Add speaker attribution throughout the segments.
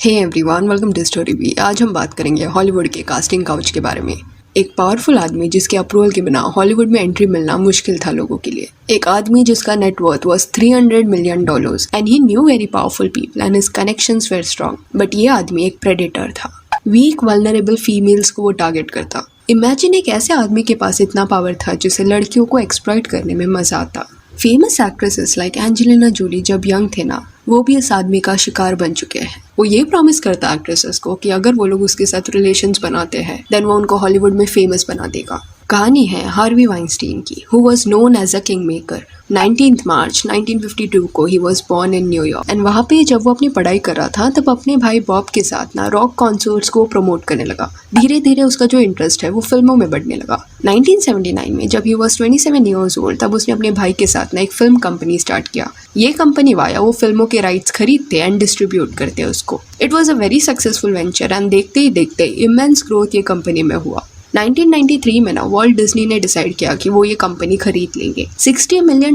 Speaker 1: Hey everyone, welcome to story B. आज हम बात करेंगे हॉलीवुड के कास्टिंग काउच के बारे में। एक पावरफुल आदमी जिसके अप्रूवल के बिना हॉलीवुड में एंट्री मिलना मुश्किल था लोगों के लिए। एक आदमी जिसका net worth was $300 million and he knew very powerful people and his connections were strong. But ये आदमी एक प्रेडेटर था। वीक वल्नरेबल फीमेल्स को वो टारगेट करता। इमेजिन एक ऐसे आदमी के पास इतना पावर था जिसे लड़कियों को एक्सप्लॉइट करने में मजा आता। Famous actresses like Angelina Jolie जब यंग थे ना, वो भी इस आदमी का शिकार बन चुके हैं। वो ये प्रॉमिस करता एक्ट्रेसेस को कि अगर वो लोग उसके साथ रिलेशंस बनाते हैं देन वो उनको हॉलीवुड में फेमस बना देगा। कहानी है हार्वी वाइनस्टीन की, who was known as a king maker. 19 March 1952 को he was born in New York and वहाँ पे जब वो अपनी पढ़ाई कर रहा था तब अपने भाई बॉब के साथ ना रॉक कॉन्सर्ट्स को प्रमोट करने लगा। धीरे धीरे उसका जो इंटरेस्ट है वो फिल्मों में बढ़ने लगा। 1979 में जब ही वाज 27 ईयर्स ओल्ड तब उसने अपने भाई के साथ ना एक फिल्म कंपनी स्टार्ट किया। ये कंपनी वाया वो फिल्मों के राइट्स खरीदते एंड डिस्ट्रीब्यूट करते उसको। It was a very successful venture and देखते ही देखते इमेंस ग्रोथ ये कंपनी में हुआ। 1993 में ना वॉल्ट डिज्नी ने डिसाइड किया कि वो ये कंपनी खरीद लेंगे। $60 मिलियन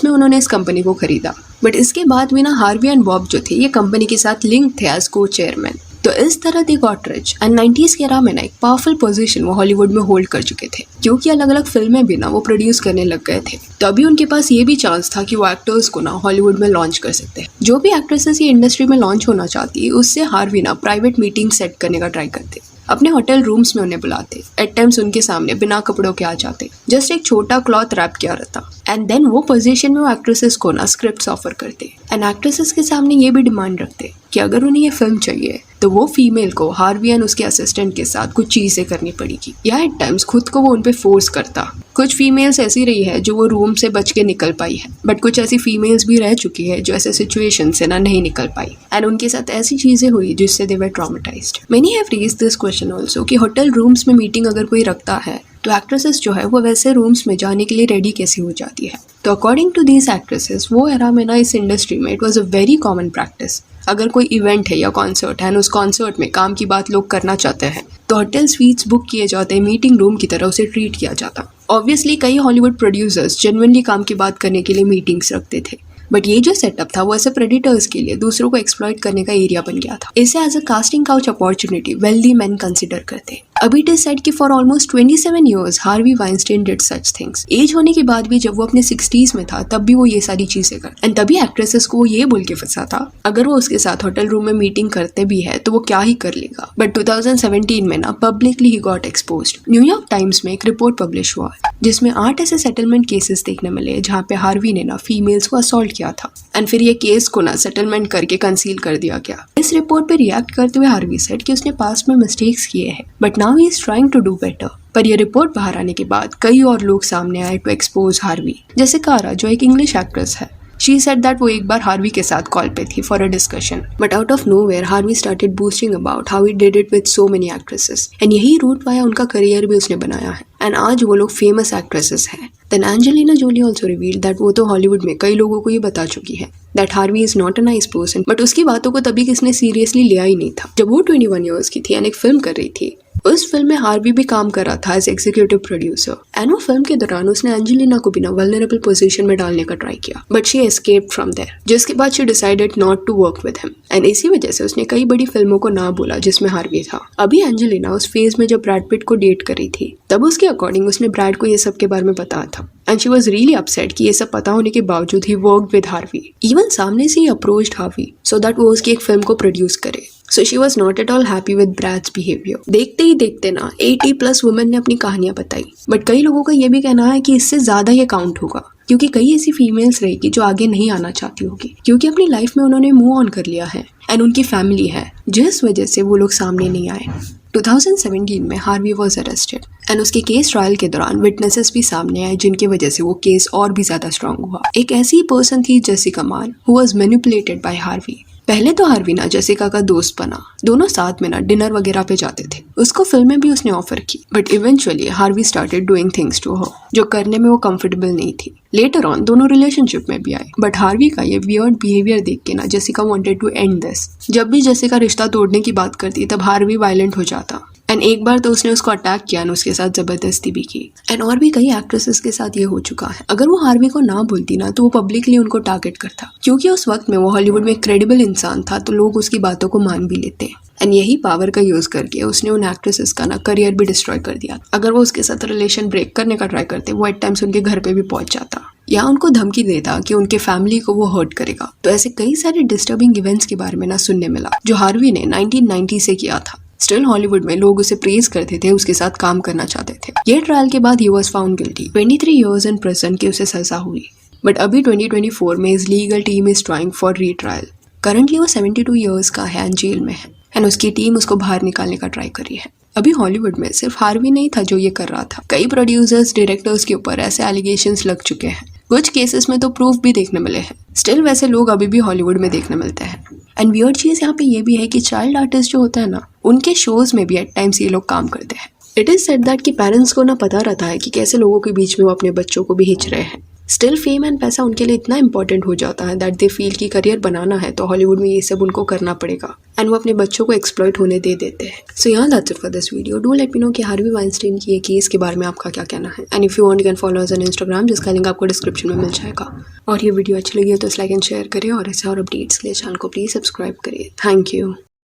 Speaker 1: में उन्होंने इस कंपनी को खरीदा। बट इसके बाद भी ना हार्वी एंड बॉब जो थे ये कंपनी के साथ लिंक थे एज को चेयरमैन। तो इस तरह they got rich and 90s के एरा में ना एक पावरफुल पोजीशन वो हॉलीवुड में होल्ड कर चुके थे, क्योंकि अलग अलग फिल्में भी ना वो प्रोड्यूस करने लग गए थे। तो अभी उनके पास ये भी चांस था कि वो एक्टर्स को ना हॉलीवुड में लॉन्च कर सकते हैं। जो भी एक्ट्रेसेस ये इंडस्ट्री में लॉन्च होना चाहती है उससे हार्वी ना प्राइवेट मीटिंग सेट करने का ट्राई करते। अपने होटल रूम्स में उन्हें बुलाते, एट टाइम्स उनके सामने बिना कपड़ों के आ जाते, जस्ट एक छोटा क्लॉथ रैप किया रहता एंड देन वो पोजीशन में वो एक्ट्रेसेस को ना स्क्रिप्ट्स ऑफर करते एंड एक्ट्रेसेस के सामने ये भी डिमांड रखते कि अगर उन्हें ये फिल्म चाहिए तो वो फीमेल को हार्वी एंड उसके असिस्टेंट के साथ कुछ चीजें करनी पड़ेगी, या एट टाइम्स खुद को वो उन पे फोर्स करता। कुछ फीमेल्स ऐसी रही है जो वो रूम से बच के निकल पाई है, बट कुछ ऐसी फीमेल्स भी रह चुकी है जो ऐसे सिचुएशन से ना नहीं निकल पाई एंड उनके साथ ऐसी चीजें हुई जिससे they were traumatized. Many have raised this question also कि होटल रूम्स में मीटिंग अगर कोई रखता है तो एक्ट्रेसेस जो है वो वैसे रूम्स में जाने के लिए रेडी कैसे हो जाती है। तो अकॉर्डिंग टू दीज एक्ट्रेसेस वो एरा में ना इस इंडस्ट्री में it was a very common practice. अगर कोई इवेंट है या कॉन्सर्ट है और उस कॉन्सर्ट में काम की बात लोग करना चाहते हैं तो होटल स्वीट्स बुक किए जाते, मीटिंग रूम की तरह उसे ट्रीट किया जाता। ऑब्वियसली कई हॉलीवुड प्रोड्यूसर्स जेन्युइनली काम की बात करने के लिए मीटिंग्स रखते थे, बट ये जो सेटअप था वो ऐसे प्रेडिटर्स के लिए दूसरों को एक्सप्लॉइट करने का एरिया बन गया था। इसे as a casting couch opportunity wealthy man consider करते। अभी इट इज सेड कि for almost 27 years Harvey Weinstein did such things. Age होने के बाद भी जब वो अपने 60s में था तब भी वो ये सारी चीजें कर एंड तभी एक्ट्रेसेस को वो ये बोल के फंसा था अगर वो उसके साथ होटल रूम में मीटिंग करते भी है तो वो क्या ही कर लेगा। बट 2017 में ना publicly he got exposed. New York times में एक रिपोर्ट पब्लिश हुआ जिसमें 8 ऐसे सेटलमेंट केसेस देखने मिले जहाँ पे हार्वी ने ना फीमेल्स को असॉल्ट किया था एंड फिर ये केस को ना सेटलमेंट करके कंसील कर दिया गया। इस रिपोर्ट पे रिएक्ट करते हुए हार्वी सेड कि उसने पास्ट में मिस्टेक्स किए हैं but now he is trying to do better. पर ये रिपोर्ट बाहर आने के बाद कई और लोग सामने आए टू एक्सपोज हार्वी, जैसे कारा जो एक इंग्लिश एक्ट्रेस है। She said that वो एक बार हार्वी के साथ कॉल पे थी for a discussion, but out of nowhere Harvey started boasting about how he did it with so many actresses and यही रूट वाया उनका करियर भी उसने बनाया है एंड आज वो लोग फेमस एक्ट्रेसेस हैं। Then Angelina Jolie also revealed that वो तो हॉलीवुड में कई लोगों को ये बता चुकी है that Harvey is not a nice person, but उसकी बातों को तभी किसने सीरियसली लिया ही नहीं था। जब वो 21 ईयर्स की थी एंड एक फिल्म कर रही थी, उस फिल्म में हार्वी भी काम कर रहा था एज एग्जीक्यूटिव प्रोड्यूसर एंड वो फिल्म के दौरान उसने एंजेलिना को बिना वल्नरेबल पोजीशन में डालने का ट्राई किया but she escaped from there, जिसके बाद she decided not to work with him and इसी वजह से उसने कई बड़ी फिल्मों को ना बोला जिसमें हार्वी था। अभी एंजेलिना उस फेज में जब ब्रैड पिट को डेट कर रही थी तब उसके अकॉर्डिंग उसने ब्रैड को ये सब के बारे में बताया था and she was really upset कि ये सब पता होने के बावजूद he worked with Harvey. Even सामने से ही अप्रोच्ड हार्वी सो दैट वो उसकी एक फिल्म को प्रोड्यूस करे। So she was not at all happy with Brad's behavior. देखते ही देखते ना 80+ वुमेन ने अपनी कहानियां बताई, बट कई लोगों का ये भी कहना है कि इससे ज्यादा ये काउंट होगा क्योंकि कई ऐसी फीमेल्स रहेगी जो आगे नहीं आना चाहती होगी क्योंकि अपनी लाइफ में उन्होंने मूव ऑन कर लिया है एंड उनकी फैमिली है जिस वजह से वो लोग सामने नहीं आए। 2017 में हार्वी वॉज अरेस्टेड एंड उसके केस ट्रायल के दौरान विटनेसेस भी सामने आए जिनकी वजह से वो केस और भी ज्यादा स्ट्रांग हुआ। एक ऐसी पर्सन थी जेसिका मान who was manipulated bye Harvey. पहले तो हार्वी ना जेसिका का दोस्त बना, दोनों साथ में ना डिनर वगैरह पे जाते थे, उसको फिल्में भी उसने ऑफर की but eventually Harvey started doing things to her जो करने में वो कंफर्टेबल नहीं थी। लेटर ऑन दोनों रिलेशनशिप में भी आए बट हार्वी का ये वियर्ड बिहेवियर देख के ना Jessica wanted to end this. जब भी जेसिका रिश्ता तोड़ने की बात करती तब हार्वी वायलेंट हो जाता एंड एक बार तो उसने उसको अटैक किया और उसके साथ जबरदस्ती भी की। एंड और भी कई एक्ट्रेसेस के साथ ये हो चुका है। अगर वो हार्वी को ना बोलती ना तो वो पब्लिकली उनको टारगेट करता, क्योंकि उस वक्त में वो हॉलीवुड में एक क्रेडिबल इंसान था, तो लोग उसकी बातों को मान भी लेते। एंड यही पावर का यूज करके उसने उन एक्ट्रेसेस का ना करियर भी डिस्ट्रॉय कर दिया। अगर वो उसके साथ रिलेशन ब्रेक करने का ट्राई करते, वो एट टाइम्स उनके घर पे भी पहुंच जाता या उनको धमकी देता कि उनके फैमिली को वो हर्ट करेगा। तो ऐसे कई सारे डिस्टर्बिंग इवेंट्स के बारे में ना सुनने मिला जो हार्वी ने 1990 से किया था। स्टिल हॉलीवुड में लोग उसे प्रेज करते थे, उसके साथ काम करना चाहते थे। ये ट्रायल के बाद ही was found guilty, 23 years in prison की उसे सजा हुई। बट अभी 2024 में इस legal team is trying for retrial. Currently वो 72 ईयर्स का है एंड जेल में है एंड उसकी टीम उसको बाहर निकालने का ट्राई कर रही है। अभी हॉलीवुड में सिर्फ हार्वी नहीं था जो ये कर रहा था, कई प्रोड्यूसर्स डायरेक्टर्स के ऊपर ऐसे एलिगेशंस लग चुके हैं। कुछ केसेस में तो प्रूफ भी देखने मिले हैं। स्टिल वैसे लोग अभी भी हॉलीवुड में देखने मिलते हैं। एंड वियर्ड चीज यहाँ पे ये भी है कि चाइल्ड आर्टिस्ट जो होता है ना, उनके शोज में भी एट टाइम्स ये लोग काम करते हैं। इट इज सेड दैट कि पेरेंट्स को ना पता रहता है कि कैसे लोगों के बीच में वो अपने बच्चों को भी हिच रहे हैं। स्टिल फेम एंड पैसा उनके लिए इतना इंपॉर्टेंट हो जाता है दैट दे फील कि करियर बनाना है तो हॉलीवुड में ये सब उनको करना पड़ेगा एंड वो अपने बच्चों को एक्सप्लॉइट होने दे देते हैं। सो यहाँ that's it for this video. Do let me know कि हार्वी वाइनस्टाइन की ये केस के बारे में आपका क्या कहना है। And if you want you can follow us on Instagram, जिसका लिंक आपको डिस्क्रिप्शन में मिल जाएगा। और ये वीडियो अच्छी लगी हो तो लाइक एंड शेयर करें और ऐसे और अपडेट्स के लिए चैनल को प्लीज सब्सक्राइब करिए। Thank you.